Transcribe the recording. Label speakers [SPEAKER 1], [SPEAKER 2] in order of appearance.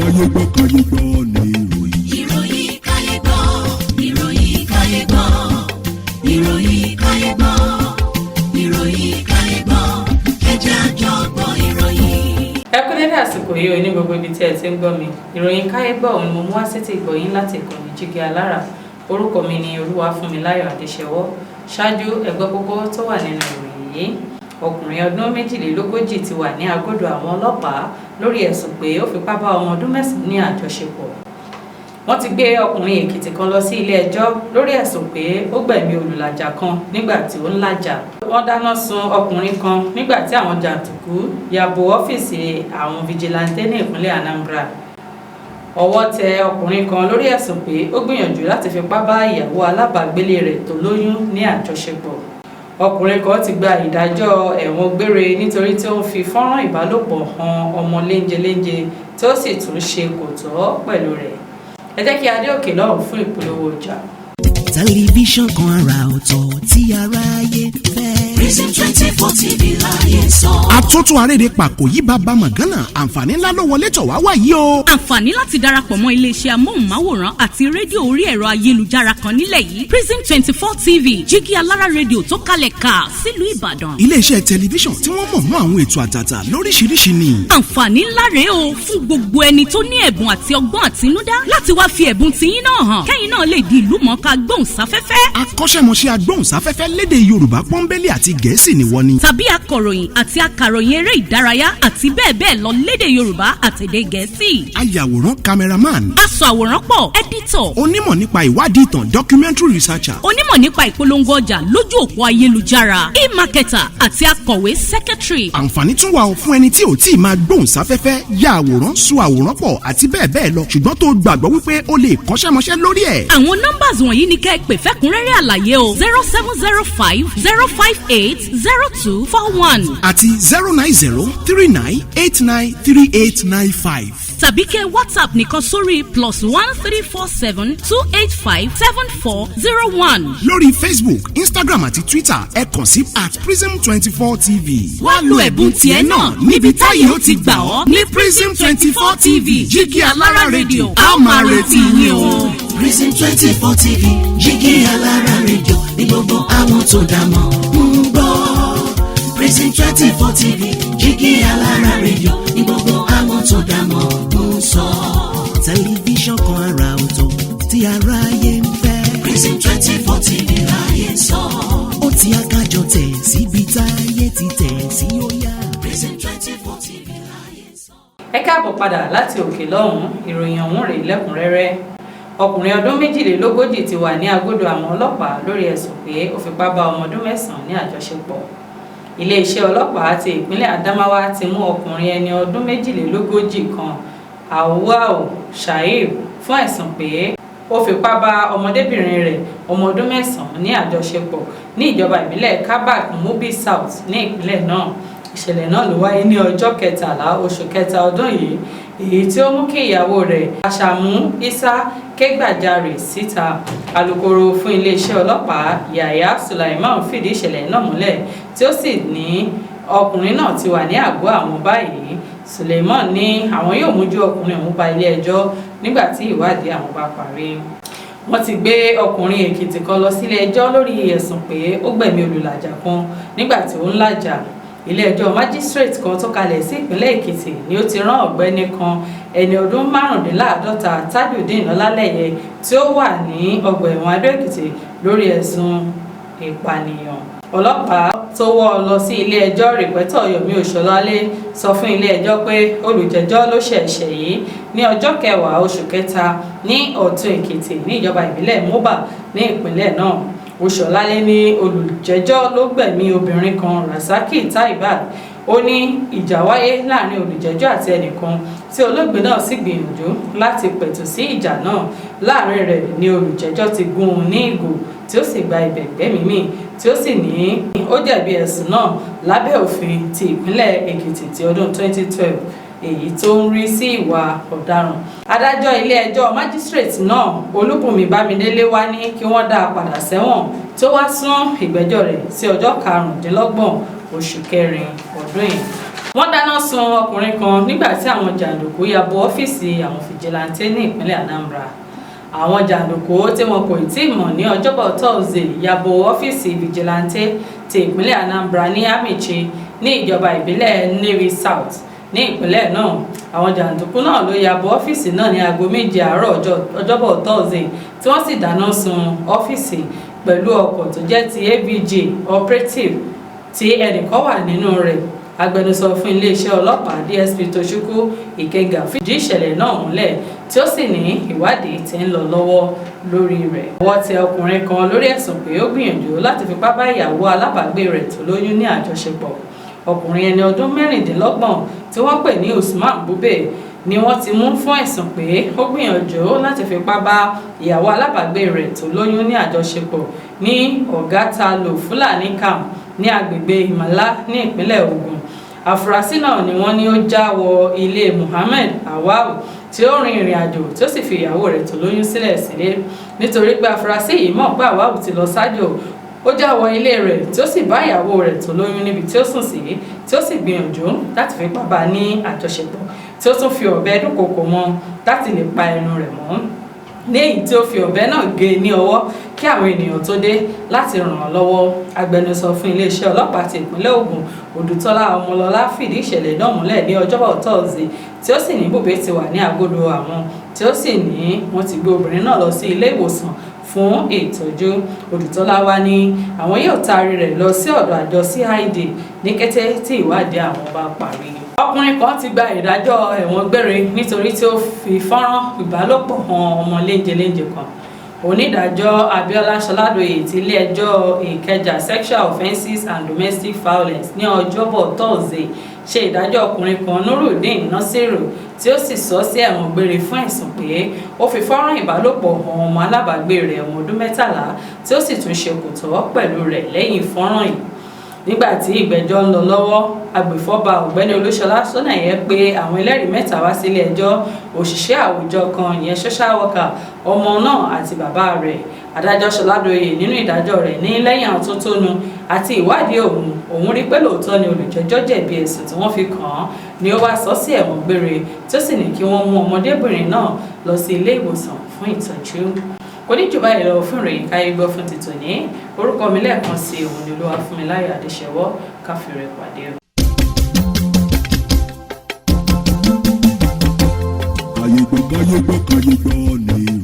[SPEAKER 1] Kayegbo ni ìròyìn.
[SPEAKER 2] Ìròyìn Kayegbo, ìròyìn Kayegbo, ìròyìn Kayegbo, ìròyìn Kayegbo, ẹ jẹ́ a jọ gbọ́ ìròyìn.
[SPEAKER 3] Ẹ kú dédé àsìkò yìí ní gbogbo ibi tí ẹ ti ń gbọ́ mi. Ìròyìn Kayegbo òun mo mú wá sétí ìgbọ̀yìn láti ìkànnì Jígí Alára. Orúkọ mi ni Olúwafúnmiláyọ̀ Adéṣẹwọ́. Ṣáájú ẹgbẹ́ kókó tó wà nínú ìròyìn yìí. Ọkùnrin ọdún 42 ti wà ní agodo àwọn ọlọ́pàá lórí ẹ̀sùn pé ó fipá bá ọmọ ọdún 9 ní àjọṣepọ̀. Wọ́n ti gbé ọkùnrin Èkìtì kan lọ sí ilé ẹjọ́ lórí ẹ̀sùn pé ó gbẹ̀mí olùlàjà kan nígbà tí ó ń làjà. Wọ́n dáná sun ọkùnrin kan nígbà tí àwọn jàǹdùkú ya bo ọ́fíìsì àwọn fìjìláńtẹ́ ní ìpínlẹ̀ Anambra. Ọwọ́ tẹ ọkùnrin kan lórí ẹ̀sùn pé ó gbìyànjú láti fipá bá ìyàwó alábàágbélé rẹ̀ tó lóyún ní àjọṣepọ̀. Ọkùnrin kan ti gba ìdájọ́ ẹ̀wọ̀n gbére nítorí tí ó ń fi fọ́nrán ìbálòpọ̀ hàn ọmọ léńjeléńje tí ó sì tún ṣe kò tọ́ pẹ̀lú rẹ̀. Ẹ jẹ́ kí a dé òkè lọ́hùn fún ìpolówó ọjà.
[SPEAKER 4] Tẹlifíṣàn kan àrà ọ̀tọ̀ tí aráyé fẹ́.
[SPEAKER 2] Prison 24 TV láyé sọ.
[SPEAKER 5] Àtúntò arédè pàkó yìí bàbá mọ̀gánà àǹfààní ńlá ló wọlé tọ̀ wá wáyé o.
[SPEAKER 6] Àǹfààní láti darapọ̀ mọ́ iléeṣẹ́ amóhùnmáwòrán àti rédíò orí ẹ̀rọ ayélujára kan nílẹ̀ yìí. Prison 24 TV Jígí Alára rédíò tó kalẹ̀ ká sílùú Ìbàdàn.
[SPEAKER 5] Iléeṣẹ́ tẹlifíṣàn tí wọ́n mọ̀ mọ́ àwọn ètò àtàtà lóríṣiríṣi ni.
[SPEAKER 6] Àǹfààní ńlá rèé o fún gbogbo ẹni tó ní ẹ̀bùn àti ọgbọ́n àtinúdá láti wá fi ẹ̀bùn tiyín náà hàn. Kẹ́yìn náà lè di ìlúmọ̀ọ́ká gbóhùnsáfẹ́fẹ́.
[SPEAKER 5] Akọ́ṣẹ́mọṣẹ́ agbóhùnsáfẹ́fẹ́ lédè Yorùbá pọ́nbélé àti Gẹ̀ẹ́sì ni wọ́n ní.
[SPEAKER 6] Tàbí akọ̀ròyìn àti akàròyìn eré ìdárayá àti bẹ́ẹ̀ bẹ́ẹ̀ lọ lédè Yorùbá àtèdè Gẹ̀ẹ́sì.
[SPEAKER 5] Ayàwòrán cameraman.
[SPEAKER 6] Aṣọ àwòrán pọ̀ editor.
[SPEAKER 5] Onímọ̀ nípa ìwádìí ìtàn documentary researcher.
[SPEAKER 6] Onímọ̀ nípa ìpolongo ọjà lójú òpó ayélujára. E-marketer àti akọ̀wé secretary.
[SPEAKER 5] Àǹfààní tún wà fún ẹni tí ò tí ì máa gbóhùnsáfẹ́fẹ́ ya àwòrán so àwòrán pọ̀ àti bẹ́ẹ̀ bẹ́ẹ̀ lọ ṣùgbọ́n tó gbàgbọ́ wípé o lè kọ́ṣẹ́mọṣẹ́ lórí ẹ̀.
[SPEAKER 6] Àwọn nọ́mbàs wọ̀nyí ni kẹ́ ẹ pè fẹ́kúnrẹ́rẹ́ àlàyé o 0705 058 0241
[SPEAKER 5] àti 09039893895.
[SPEAKER 6] tàbí kẹ́ WhatsApp nìkan sórí +1347 285 7401.
[SPEAKER 5] lórí Facebook, Instagram àti Twitter ẹ kàn sí @prism24 TV.
[SPEAKER 6] Wá lo ẹ̀bùn tiẹ̀ náà níbi táyé ó ti gbà ọ́ ní Prism 24 TV Jígí Alára rédíò a máa retí yín o.
[SPEAKER 2] Prison 24 TV Jígí Alára rédíò ní gbogbo àwọn tó dámọ̀ ń gbọ́. Prison 24 TV Jígí Alára rédíò ní gbogbo àwọn tó dámọ̀ ń sọ.
[SPEAKER 4] Tẹlifíṣàn kan àrà ọ̀tọ̀ tí aráyé ń fẹ́.
[SPEAKER 2] Prison 24 TV láyé sọ.
[SPEAKER 4] Ó ti akájọ tẹ̀ síbi táyé ti tẹ̀ sí ó yá.
[SPEAKER 2] Prison 24 TV láyé sọ.
[SPEAKER 3] Ẹ káàbọ̀ padà láti òkè lọ́hùn. Ìròyìn ọ̀hún rèé lẹ́kùnrẹ́rẹ́. Ọkùnrin ọdún 42 ti wà ní agodo àwọn ọlọ́pàá lórí ẹ̀sùn pé ó fipá bá ọmọ ọdún 9 ní àjọṣepọ̀. Iléeṣẹ́ ọlọ́pàá ti ìpínlẹ̀ Adamawa ti mú ọkùnrin ẹni ọdún 42 kan Awon Shaib fún ẹ̀sùn pé ó fipá bá ọmọdébìnrin rẹ̀ ọmọ ọdún 9 ní àjọṣepọ̀ ní ìjọba ìbílẹ̀ Kabak Mubi South ní ìpínlẹ̀ náà. Ìṣẹ̀lẹ̀ náà ló wáyé ní ọjọ́ 13 oṣù kẹta ọdún yìí, èyí tí ó mú kí ìyàwó rẹ̀ Àṣàmú Isa ké gbàjarè síta. Alukoro fún iléeṣẹ́ ọlọ́pàá Yahya Sulaiman fìdí ìṣẹ̀lẹ̀ náà múlẹ̀ tí ó sì ní ọkùnrin náà ti wà ní àgọ́ àwọn báyìí. Sulaiman ní àwọn yóò mójú ọkùnrin ọ̀hún ba ilé ẹjọ́ nígbà tí ìwádìí àwọn bá parí. Wọ́n ti gbé ọkùnrin Èkìtì kan lọ sílé ẹjọ́ lórí ẹ̀sùn pé ó gbẹ̀mí olùlàjà kan nígbà tí ó ń làjà. Ilé-ẹjọ́ májísírèètì kan tó kalẹ̀ sí ìpínlẹ̀ Èkìtì ni ó ti rán ọ̀gbẹ́ni kan ẹni ọdún 55 Tajudeen Ọlálẹ́yẹ tí ó wà ní ọgbà ẹ̀wọ̀n Adó-Èkìtì lórí ẹ̀sùn ìpànìyàn. Ọlọ́pàá tó wọ́ ọ lọ sí ilé-ẹjọ́ Rìpẹ́tọ̀ Yomi Òṣọlálé sọ fún ilé-ẹjọ́ pé olùjẹ́jọ́ ló ṣẹ̀ṣẹ̀ yìí ní ọjọ́ 10 oṣù kẹta ní Ọ̀tún Èkìtì ní ìjọba ìbílẹ̀ Moba ní ìpínlẹ̀ náà. Òṣọlálé ní olùjẹ́jọ́ ló gbẹ̀mí obìnrin kan Rasaki Taibat. Ó ní ìjà wáyé láàrin olùjẹ́jọ́ àti ẹnìkan tí olóògbé náà sì gbìyànjú láti pẹ̀tù sí ìjà náà. Láàrin rẹ̀ ni olùjẹ́jọ́ ti gún un ní ìgò tí ó sì gba ibẹ̀ gbẹ́mìí mì tí ó sì ní ó jẹ̀bi ẹ̀sùn náà lábẹ́ òfin ti ìpínlẹ̀ Èkìtì ti ọdún 2012 èyí tó ń rí sí ìwà ọ̀daràn. Adájọ́ ilé-ẹjọ́ májísírèètì náà Olúbùnmi Bámidélé wá ní kí wọ́n dá a padà sẹ́wọ̀n tó wá sún ìgbẹ́jọ́ rẹ̀ sí ọjọ́ 25 oṣù kẹrin ọdún yìí. wọ́n dáná sun ọkùnrin kan nígbà tí àwọn jàǹdùkú ya bo ọ́fíìsì àwọn fìjìláńtẹ́ ní ìpínlẹ̀ Anambra. Àwọn jàǹdùkú tí wọn kò tí ì mọ̀ ní ọjọ́bọ̀ Thursday ya bo ọ́fíìsì fìjìláńtẹ́ ti ìpínlẹ̀ Anambra ní Amichi ní ìjọba ìbílẹ̀ Nnewi South ní ìpínlẹ̀ náà. Àwọn jàǹdùkú náà ló ya bo ọ́fíìsì náà ní aago 7 àárọ̀ ọjọ́bọ̀ Thursday tí wọ́n sì dáná sun ọ́fíìsì pẹ̀lú ọkọ̀ tó jẹ́ ti AVG operative tí ẹnìkan wà nínú rẹ̀. Agbẹnusọ fún iléeṣẹ́ ọlọ́pàá DSP Tochukwu Ikenga fìdí ìṣẹ̀lẹ̀ náà múlẹ̀ tí ó sì ní ìwádìí tí ń lọ lọ́wọ́ lórí rẹ̀. Ọwọ́ tẹ ọkùnrin kan lórí ẹ̀sùn pé ó gbìyànjú láti fipá bá ìyàwó alábàágbé rẹ̀ tó lóyún ní àjọṣepọ̀. Ọkùnrin ẹni ọdún 26 tí wọ́n pè ní Usman Bube ni wọ́n ti mú fún ẹ̀sùn pé ó gbìyànjú láti fipá bá ìyàwó alábàágbé rẹ̀ tó lóyún ní àjọṣepọ̀ ní Ọ̀gátàlò Fúlàní Camp ní agbègbè Ìmàlà ní ìpínlẹ̀ Ògùn. Àfúrásì náà ni wọ́n ní ó já wọ ilé Muhammed Awal tí ó rin ìrìn àjò tí ó sì fi ìyàwó rẹ̀ tó lóyún sílẹ̀ sílé. Nítorí pé àfúrásì yìí mọ̀ pé Awal ti lọ sájò, ó já wọ ilé rẹ̀ tí ó sì bá ìyàwó rẹ̀ tó lóyún níbi tí ó sùn sí, tí ó sì gbìyànjú láti fipá bá a ní àjọṣepọ̀, tí ó tún fi ọ̀bẹ dúnkòokò mọ́ láti lè pa ẹnu rẹ̀ mọ́. Ní èyí tí ó fi ọ̀bẹ náà gé ní ọwọ́ kí àwọn ènìyàn tó dé láti ràn án lọ́wọ́. Agbẹnusọ fún iléeṣẹ́ ọlọ́pàá ti ìpínlẹ̀ Ògùn Odùtọ́lá Ọmọlọ́lá fìdí ìṣẹ̀lẹ̀ náà múlẹ̀ ní ọjọ́bọ̀ Thursday tí ó sì ní Bùbé ti wà ní àgọ́dọ̀ àwọn, tí ó sì ní wọ́n ti gbé obìnrin náà lọ sí ilé ìwòsàn fún ìtọ́jú. Odùtọ́lá wá ní àwọn yóò taari rẹ̀ lọ sí ọ̀dọ̀ àjọ CID ní kété tí ìwádìí àwọn bá parí. Ọkùnrin kan ti gba ìdájọ́ ẹ̀wọ̀n gbére nítorí tí ó fi fọ́nrán ìbálòpọ̀ hàn ọmọ léńjeléńje kan. Onídàájọ́ Abíọ́lá Ṣọládòyè ti ilé-ẹjọ́ Ìkẹjà Sexual Offences and Domestic Violence ní ọjọ́bọ̀ Thursday ṣe ìdájọ́ ọkùnrin kan Nurudeen Nasiru tí ó sì sọ sí ẹ̀wọ̀n gbére fún ẹ̀sùn pé ó fi fọ́nrán ìbálòpọ̀ hàn ọmọ alábàágbé rẹ̀ ọmọ ọdún 13 tí ó sì tún ṣe kò tọ́ pẹ̀lú rẹ̀ lẹ́yìn fọ́nrán yìí. Nígbà tí ìgbẹ́jọ́ ń lọ lọ́wọ́, agbèfọ́ba ọ̀gbẹ́ni Olúṣọlá Ṣónàyẹ pé àwọn ẹlẹ́rìí 3 wá sílé ẹjọ́, òṣìṣẹ́ àwùjọ kan ìyẹn social worker, ọmọ náà àti bàbá rẹ̀. Adájọ́ Ṣọládòyè nínú ìdájọ́ rẹ̀ ní lẹ́yìn àtótónu àti ìwádìí òun rí pé lóòótọ́ ni olùjẹ́jọ́ jẹ̀bi ẹ̀sùn tí wọ́n fi kàn án ni ó wá sọ sí ẹ̀wọ̀n gbére tí ó sì ní kí wọ́n mú ọmọdébìnrin náà lọ sí ilé ìwòsàn fún ìtọ́jú. Kò ní jù báyìí lọ fún ìròyìn Kayegbo fún ti tòní. Orúkọ mi lẹ́ẹ̀kan sí òun ni Olúwafúnmiláyọ̀ Adéṣẹwọ́. Káfíńrẹ́ pàdé.
[SPEAKER 5] Kayegbo ni